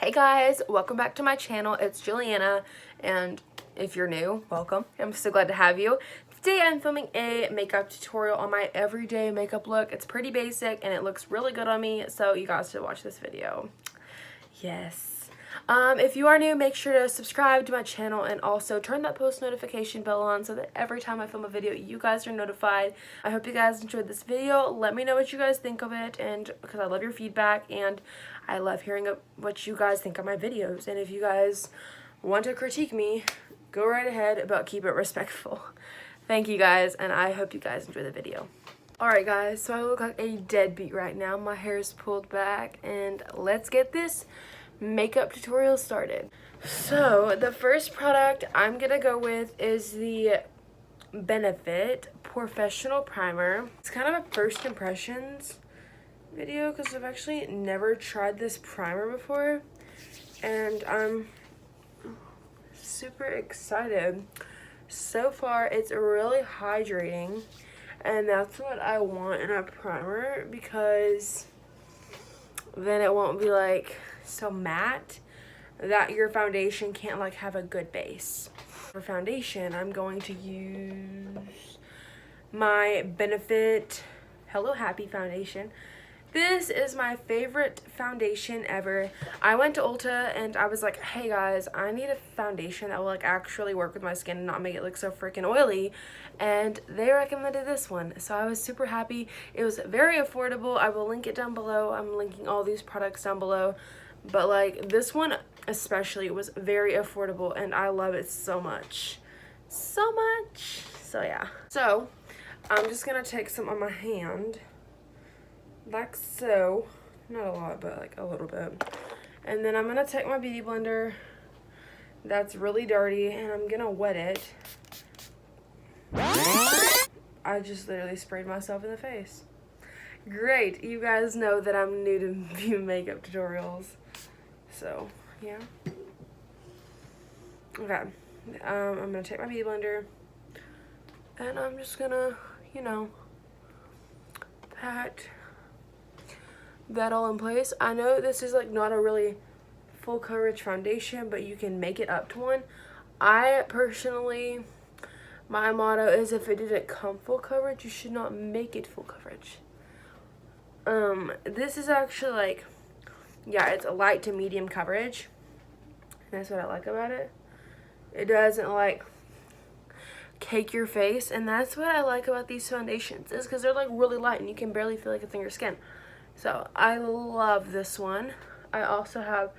Hey guys, welcome back to my channel. It's Julianna, and if you're new, welcome. I'm so glad to have you. Today I'm filming a makeup tutorial on my everyday makeup look. It's pretty basic and it looks really good on me, so you guys should watch this video. Yes. If you are new, make sure to subscribe to my channel and also turn that post notification bell on so that every time I film a video, you guys are notified. I hope you guys enjoyed this video. Let me know what you guys think of it, and because I love your feedback and I love hearing what you guys think of my videos. And if you guys want to critique me, go right ahead, but keep it respectful. Thank you guys, and I hope you guys enjoy the video. Alright guys, so I look like a deadbeat right now. My hair is pulled back, and let's get this makeup tutorial started. So the first product I'm gonna go with is the Benefit Porefessional Primer. It's kind of a first impressions video because I've actually never tried this primer before, and I'm super excited. So far it's really hydrating, and that's what I want in a primer, because then it won't be like so matte that your foundation can't like have a good base. For foundation, I'm going to use my Benefit Hello Happy foundation. This is my favorite foundation ever. I went to Ulta and I was like, hey guys, I need a foundation that will like actually work with my skin and not make it look so freaking oily, and they recommended this one, so I was super happy. It was very affordable. I will link it down below. I'm linking all these products down below, but like this one especially was very affordable and I love it so much. So yeah. So I'm just gonna take some on my hand, like so. Not a lot, but like a little bit. And then I'm gonna take my beauty blender that's really dirty and I'm gonna wet it. I just literally sprayed myself in the face. Great, you guys know that I'm new to makeup tutorials, so yeah. Okay, I'm gonna take my beauty blender and I'm just gonna, you know, pat that all in place. I know this is like not a really full coverage foundation, but you can make it up to one. I personally, my motto is if it didn't come full coverage, you should not make it full coverage. This is actually like, yeah, it's a light to medium coverage. That's what I like about it. It doesn't like cake your face, and that's what I like about these foundations, is because they're like really light and you can barely feel like it's in your skin. So I love this one. I also have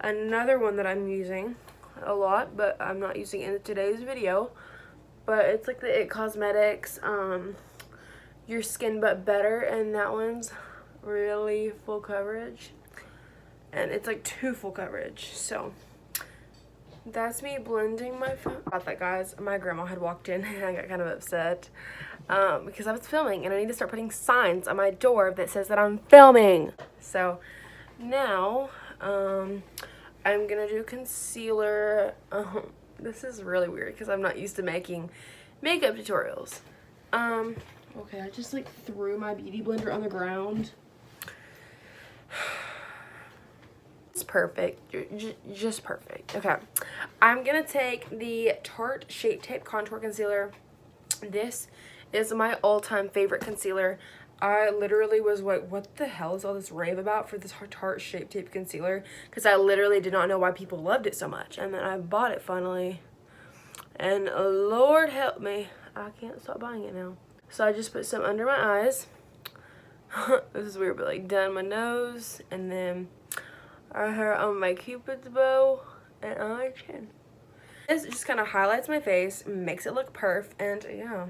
another one that I'm using a lot, but I'm not using it in today's video. But it's like the It Cosmetics Your Skin But Better, and that one's really full coverage. And it's like 2 full coverage. So that's me blending my about that, guys. My grandma had walked in and I got kind of upset because I was filming and I need to start putting signs on my door that says that I'm filming. So now I'm gonna do concealer. This is really weird because I'm not used to making makeup tutorials. Okay, I just like threw my beauty blender on the ground. It's perfect, just perfect. Okay, I'm gonna take the Tarte Shape Tape Contour Concealer. This is my all-time favorite concealer. I literally was like, what the hell is all this rave about for this Tarte Shape Tape Concealer? Because I literally did not know why people loved it so much. And then I bought it finally. And Lord help me, I can't stop buying it now. So I just put some under my eyes. This is weird, but like down my nose. And then I have on my Cupid's bow and on my chin. This just kind of highlights my face, makes it look perf, and yeah.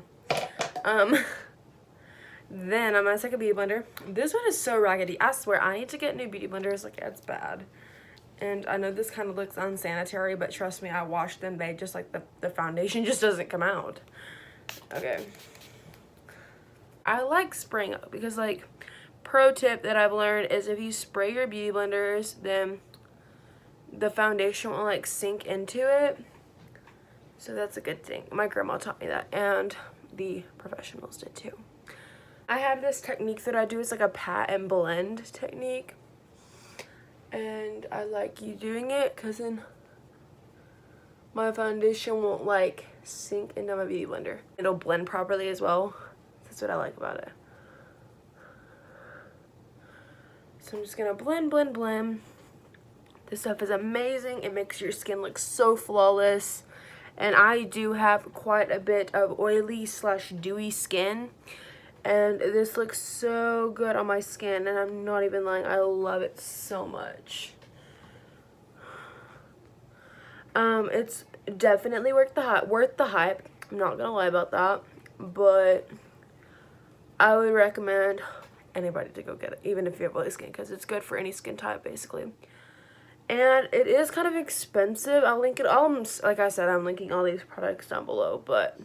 Then I'm gonna take a beauty blender. This one is so raggedy. I swear I need to get new beauty blenders. Like, it's bad. And I know this kind of looks unsanitary, but trust me, I washed them. They just like the foundation just doesn't come out. Okay. I like spraying up because, like, pro tip that I've learned is if you spray your beauty blenders, then the foundation will like sink into it. So that's a good thing. My grandma taught me that, and the professionals did too. I have this technique that I do. It's like a pat and blend technique. and I like you doing it because then my foundation won't like sink into my beauty blender. It'll blend properly as well. That's what I like about it. So I'm just gonna blend, blend, blend. This stuff is amazing. It makes your skin look so flawless. And I do have quite a bit of oily slash dewy skin. And this looks so good on my skin. And I'm not even lying. I love it so much. It's definitely worth the hype. I'm not gonna lie about that. But I would recommend anybody to go get it. Even if you have oily skin. Because it's good for any skin type basically. And it is kind of expensive. I'll link it all. Like I said, I'm linking all these products down below. But,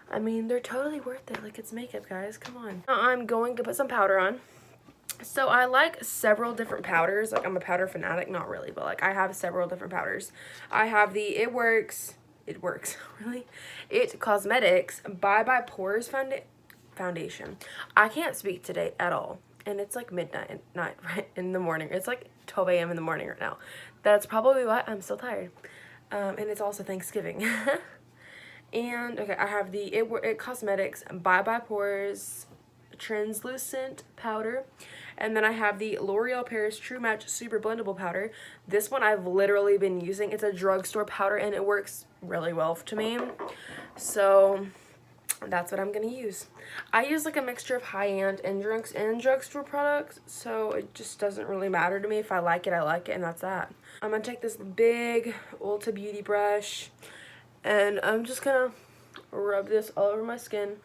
I mean, they're totally worth it. Like, it's makeup, guys. Come on. Now I'm going to put some powder on. So, I like several different powders. Like, I'm a powder fanatic. Not really, but, like, I have several different powders. I have the It Works, really? It Cosmetics Bye Pores Foundation. I can't speak today at all. And it's like midnight right in the morning. It's like 12 a.m. in the morning right now. That's probably why I'm still tired. And it's also Thanksgiving. And, okay, I have the It Cosmetics Bye Pores Translucent Powder. And then I have the L'Oreal Paris True Match Super Blendable Powder. This one I've literally been using. It's a drugstore powder, and it works really well to me. So that's what I'm gonna use. I use like a mixture of high-end and drugstore products, so it just doesn't really matter to me. If I like it, I like it, and that's that. I'm gonna take this big Ulta Beauty brush, and I'm just gonna rub this all over my skin.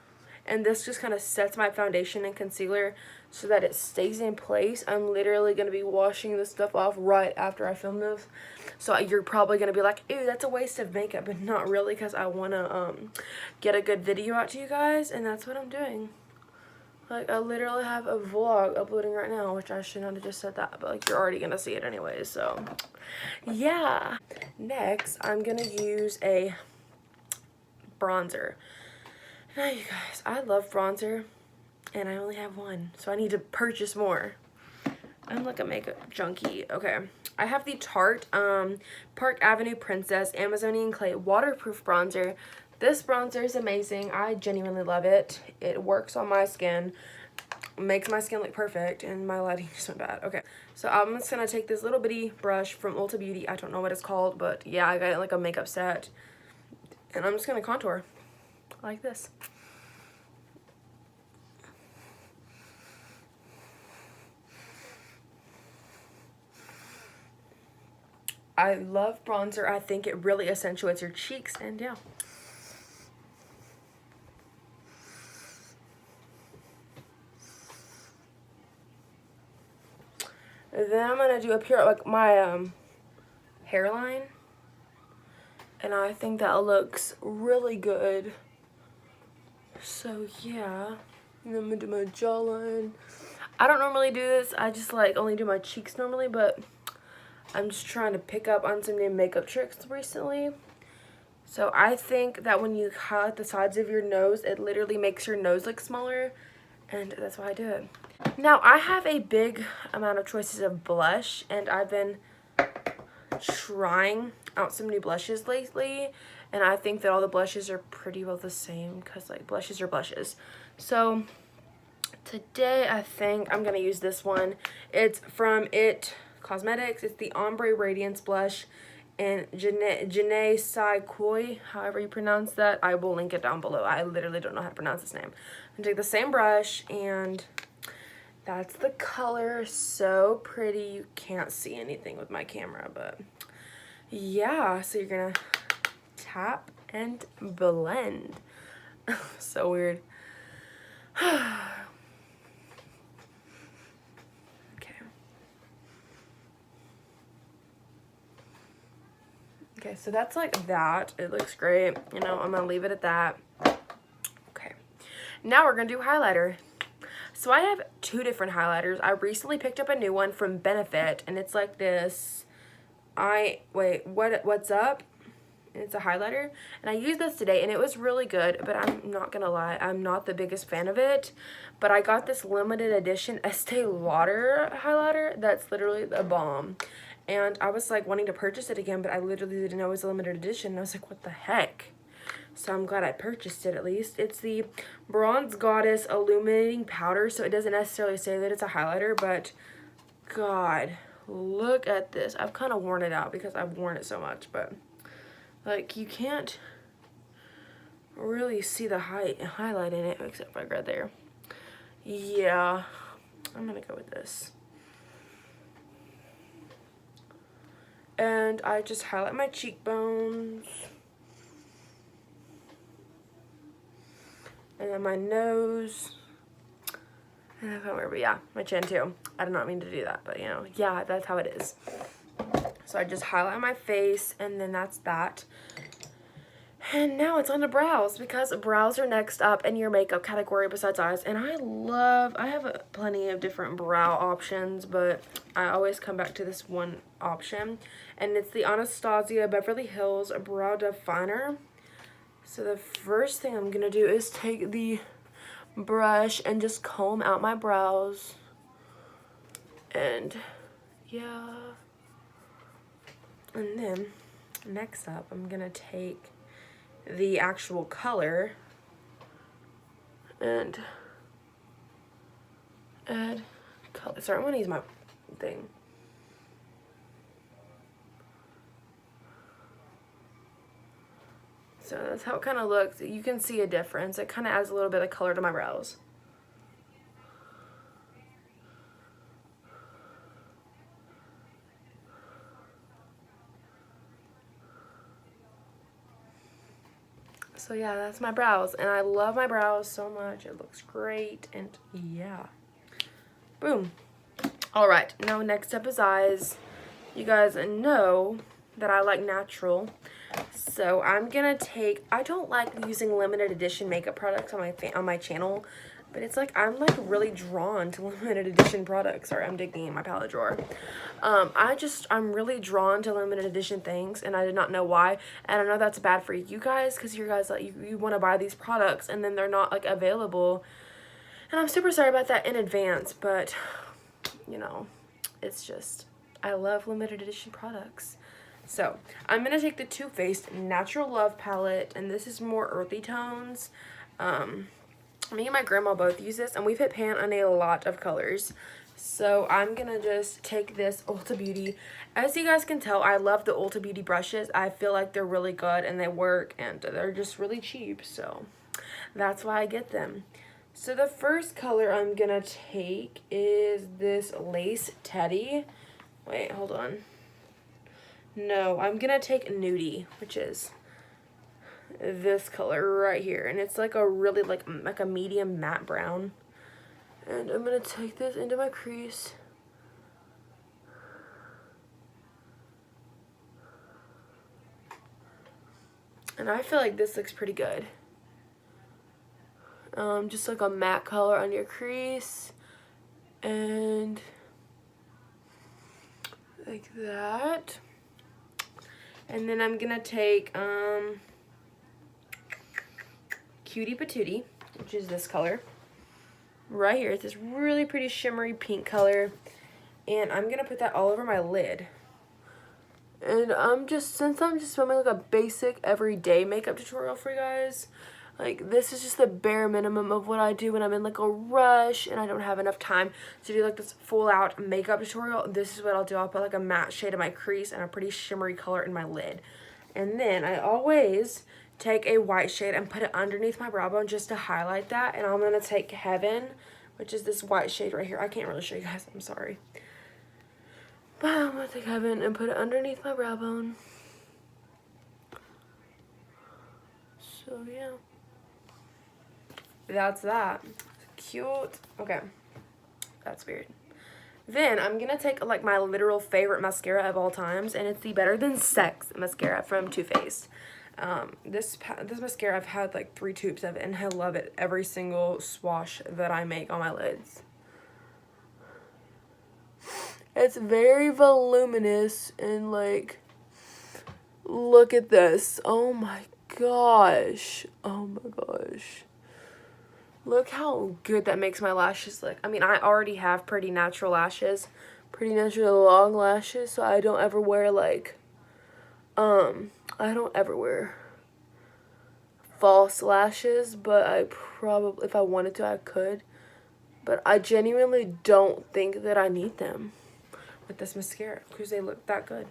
And this just kind of sets my foundation and concealer so that it stays in place. I'm literally going to be washing this stuff off right after I film this. So you're probably going to be like, ew, that's a waste of makeup. But not really, because I want to get a good video out to you guys. And that's what I'm doing. Like, I literally have a vlog uploading right now, which I should not have just said that. But, like, you're already going to see it anyways. So, yeah. Next, I'm going to use a bronzer. Now, you guys, I love bronzer, and I only have one, so I need to purchase more. I'm like a makeup junkie. Okay, I have the Tarte Park Avenue Princess Amazonian Clay Waterproof Bronzer. This bronzer is amazing. I genuinely love it. It works on my skin, makes my skin look perfect, and my lighting just went bad. Okay, so I'm just going to take this little bitty brush from Ulta Beauty. I don't know what it's called, but yeah, I got it like a makeup set, and I'm just going to contour like this. I love bronzer. I think it really accentuates your cheeks, and yeah. And then I'm gonna do up here like my hairline, and I think that looks really good. So yeah, and I'm gonna do my jawline. I don't normally do this. I just like only do my cheeks normally, but I'm just trying to pick up on some new makeup tricks recently. So I think that when you highlight the sides of your nose, it literally makes your nose look smaller, and that's why I do it. Now, I have a big amount of choices of blush, and I've been trying out some new blushes lately, and I think that all the blushes are pretty well the same, because like blushes are blushes. So today I think I'm gonna use this one. It's from It Cosmetics. It's the Ombre Radiance Blush and Janae Sai Koi, however you pronounce that. I will link it down below. I literally don't know how to pronounce this name. I'm gonna take the same brush, and that's the color. So pretty. You can't see anything with my camera, but yeah. So you're gonna tap and blend. So weird. Okay, so that's like that. It looks great. You know, I'm gonna leave it at that. Okay, now we're gonna do highlighter. So I have two different highlighters. I recently picked up a new one from Benefit, and it's like this. What's up? and it's a highlighter, and I used this today and it was really good, but I'm not gonna lie, I'm not the biggest fan of it. But I got this limited edition Estee Lauder highlighter that's literally a bomb, and I was like wanting to purchase it again, but I literally didn't know it was a limited edition, and I was like, what the heck? So I'm glad I purchased it at least. It's the Bronze Goddess Illuminating Powder, so it doesn't necessarily say that it's a highlighter, but God, look at this. I've kind of worn it out because I've worn it so much, but like you can't really see the highlight in it except for right there. Yeah, I'm gonna go with this. And I just highlight my cheekbones. And then my nose. And I can't remember, but yeah, my chin too. I did not mean to do that, but you know, yeah, that's how it is. So I just highlight my face, and then that's that. And now it's on the brows, because brows are next up in your makeup category besides eyes. And I have plenty of different brow options, but I always come back to this one option. And it's the Anastasia Beverly Hills Brow Definer. So the first thing I'm going to do is take the brush and just comb out my brows. And yeah. And then next up, I'm going to take the actual color and add color. Sorry, I'm going to use my thing. So that's how it kind of looks. You can see a difference. It kind of adds a little bit of color to my brows. So yeah, that's my brows, and I love my brows so much. It looks great, and yeah. Boom. All right, now next up is eyes. You guys know that I like natural, so I'm gonna take, I don't like using limited edition makeup products on my channel, but it's like I'm like really drawn to limited edition products. Sorry, I'm digging in my palette drawer. I'm really drawn to limited edition things, and I did not know why. And I know that's bad for you guys, because you guys like you want to buy these products and then they're not like available. And I'm super sorry about that in advance, but you know, it's just, I love limited edition products. So I'm gonna take the Too Faced Natural Love palette, and this is more earthy tones. Me and my grandma both use this, and we've hit pan on a lot of colors. So I'm gonna just take this Ulta Beauty. As you guys can tell, I love the Ulta Beauty brushes. I feel like they're really good and they work, and they're just really cheap, so that's why I get them. So the first color I'm gonna take is this Lace Teddy. Wait, hold on. No, I'm gonna take Nudie, which is this color right here, and it's like a really like a medium matte brown. And I'm gonna take this into my crease. And I feel like this looks pretty good. Just like a matte color on your crease, and like that. And then I'm gonna take Cutie Patootie, which is this color right here. It's this really pretty shimmery pink color, and I'm gonna put that all over my lid. And since I'm just filming like a basic everyday makeup tutorial for you guys, like this is just the bare minimum of what I do when I'm in like a rush and I don't have enough time to do like this full out makeup tutorial. This is what I'll do. I'll put like a matte shade of my crease and a pretty shimmery color in my lid. And then I always take a white shade and put it underneath my brow bone just to highlight that. And I'm going to take Heaven, which is this white shade right here. I can't really show you guys, I'm sorry. But I'm going to take Heaven and put it underneath my brow bone. So yeah. That's that. Cute. Okay. That's weird. Then I'm going to take like my literal favorite mascara of all times, and it's the Better Than Sex mascara from Too Faced. This mascara, I've had like 3 tubes of it, and I love it every single swash that I make on my lids. It's very voluminous, and like Look at this. Oh my gosh. Oh my gosh. Look how good that makes my lashes look. I mean, I already have pretty natural lashes. Pretty natural long lashes. So I don't ever wear like, I don't ever wear false lashes. But I probably, if I wanted to, I could. But I genuinely don't think that I need them with this mascara because they look that good.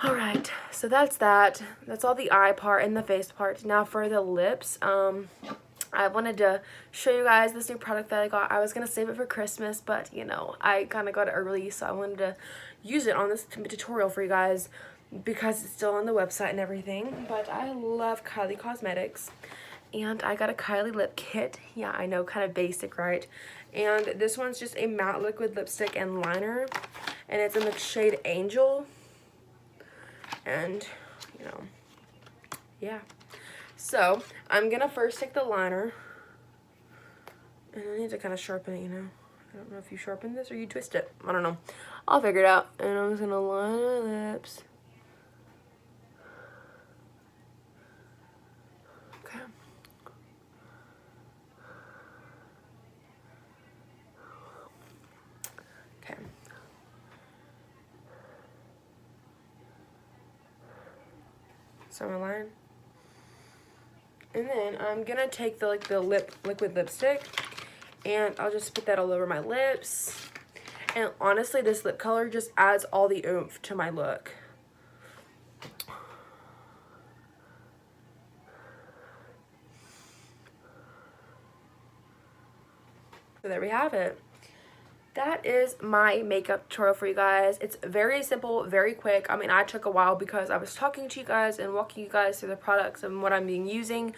Alright, so that's that. That's all the eye part and the face part. Now for the lips, I wanted to show you guys this new product that I got. I was going to save it for Christmas, but, you know, I kind of got it early, so I wanted to use it on this tutorial for you guys because it's still on the website and everything. But I love Kylie Cosmetics, and I got a Kylie Lip Kit. Yeah, I know, kind of basic, right? And this one's just a matte liquid lipstick and liner, and it's in the shade Angel. And, you know, yeah. So, I'm going to first take the liner. And I need to kind of sharpen it, you know. I don't know if you sharpen this or you twist it. I don't know. I'll figure it out. And I'm just going to line my lips. Okay. Okay. So I'm going to line. And then I'm gonna take the liquid lipstick, and I'll just put that all over my lips. And honestly, this lip color just adds all the oomph to my look. So there we have it. That is my makeup tutorial for you guys. It's very simple, very quick. I mean, I took a while because I was talking to you guys and walking you guys through the products and what I'm being using.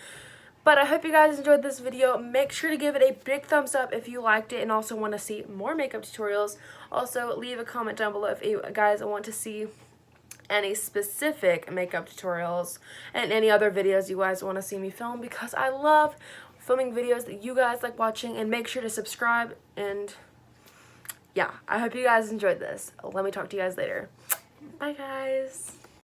But I hope you guys enjoyed this video. Make sure to give it a big thumbs up if you liked it and also want to see more makeup tutorials. Also, leave a comment down below if you guys want to see any specific makeup tutorials and any other videos you guys want to see me film, because I love filming videos that you guys like watching. And make sure to subscribe, and yeah, I hope you guys enjoyed this. Let me talk to you guys later. Bye, guys.